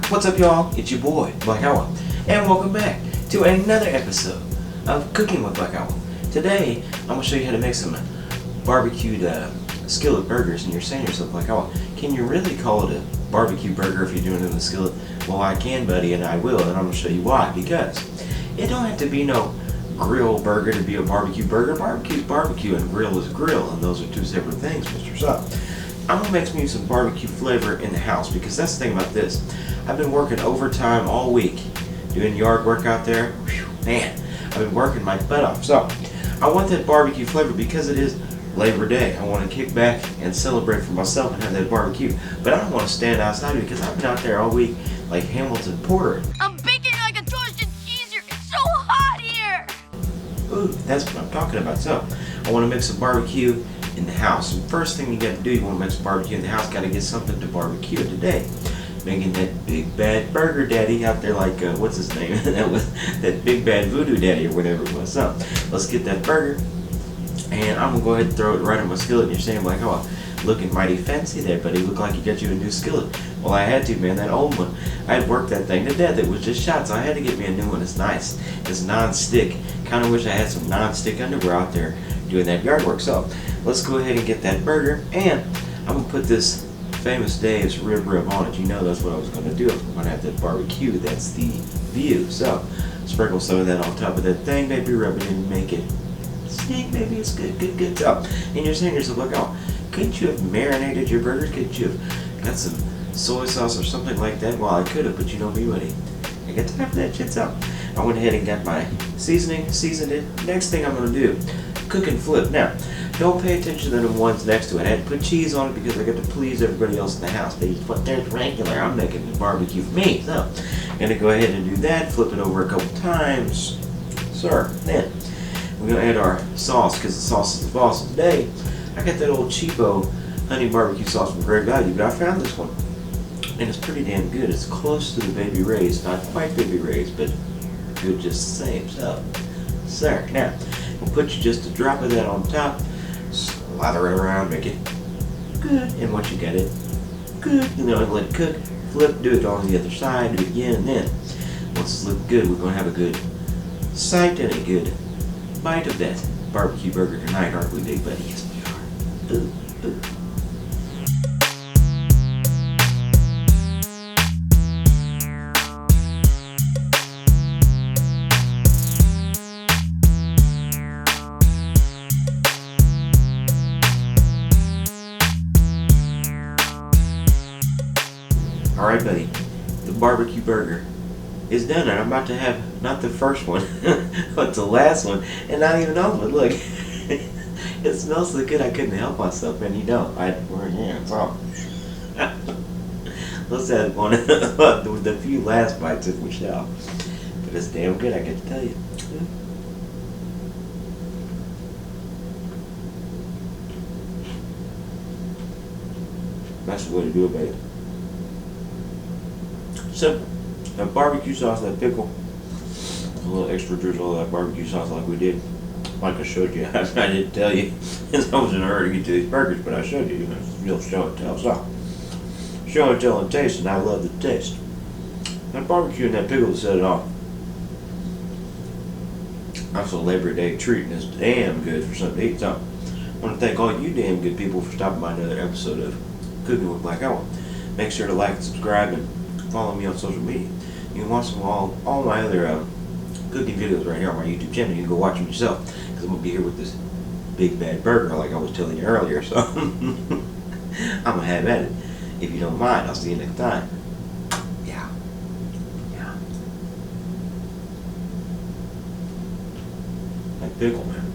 What's up, y'all? It's your boy, Black Owl, and welcome back to another episode of Cooking with Black Owl. Today, I'm going to show you how to make some barbecued skillet burgers, and you're saying to yourself, Black Owl, can you really call it a barbecue burger if you're doing it in the skillet? Well, I can, buddy, and I will, and I'm going to show you why. Because it don't have to be no grill burger to be a barbecue burger. Barbecue's barbecue, and grill is grill, and those are two separate things, Mr. So, I'm going to make me some barbecue flavor in the house, because that's the thing about this. I've been working overtime all week, doing yard work out there. Whew, man, I've been working my butt off. So, I want that barbecue flavor because it is Labor Day. I want to kick back and celebrate for myself and have that barbecue. But I don't want to stand outside because I've been out there all week like Hamilton Porter. I'm baking like a toasted cheese here. It's so hot here. Ooh, that's what I'm talking about. So, I want to make some barbecue in the house. And first thing you got to do, you want to make some barbecue in the house, got to get something to barbecue today. Making that big bad burger daddy out there, like what's his name? That was that big bad voodoo daddy or whatever it was. So let's get that burger, and I'm gonna go ahead and throw it right in my skillet. And you're saying like, oh, looking mighty fancy there, buddy. Look like you got you a new skillet. Well, I had to, man. That old one, I had worked that thing to death. It was just shot, so I had to get me a new one. It's nice. It's non-stick. Kind of wish I had some non-stick underwear out there doing that yard work. So let's go ahead and get that burger, and I'm gonna put this Famous Dave's rib on it. You know that's what I was going to do. I'm going to have that barbecue. That's the view. So sprinkle some of that on top of that thing, maybe rub it in and make it stink. Maybe it's good. So, and you're saying to yourself, like, oh, couldn't you have marinated your burgers? Couldn't you have got some soy sauce or something like that? Well, I could have, but you know me, buddy. I got time for that shit. So I went ahead and got my seasoning, seasoned it. Next thing I'm going to do, cook and flip. Now, don't pay attention to the ones next to it. I had to put cheese on it because I got to please everybody else in the house. They just put there's regular. I'm making the barbecue for me. So I'm going to go ahead and do that. Flip it over a couple times. Sir, then we're going to add our sauce because the sauce is the boss. Today, I got that old cheapo honey barbecue sauce from Great Value, but I found this one. And it's pretty damn good. It's close to the Baby Ray's. Not quite Baby Ray's, but good just the same. So, sir, now we'll put you just a drop of that on top. Slather it around, make it good. And once you get it good, you know, let it cook. Flip, do it on the other side, do it again, and then once it's looking good, we're going to have a good sight and a good bite of that barbecue burger tonight, aren't we, big buddy? Yes, we are. Ooh, ooh. Alright, buddy, the barbecue burger is done, and I'm about to have not the first one, but the last one, and not even all of it. Look, it smells so good I couldn't help myself, and you know, I had to burn hands off. Let's have one with the few last bites if we shall. But it's damn good, I got to tell you. That's the way to do it, baby. Simple. That barbecue sauce, that pickle, a little extra drizzle of that barbecue sauce like we did. Like I showed you. I didn't tell you because I was in a hurry to get to these burgers, but I showed you. You know, it's real show and tell. So, show and tell and taste, and I love the taste. That barbecue and that pickle set it off. That's a Labor Day treat, and it's damn good for something to eat. So, I want to thank all you damn good people for stopping by another episode of Cooking with Black Owl. Make sure to like and subscribe and follow me on social media. You can watch all my other cooking videos right here on my YouTube channel. You can go watch them yourself because I'm going to be here with this big bad burger like I was telling you earlier. So I'm going to have at it. If you don't mind, I'll see you next time. Yeah. That pickle, man.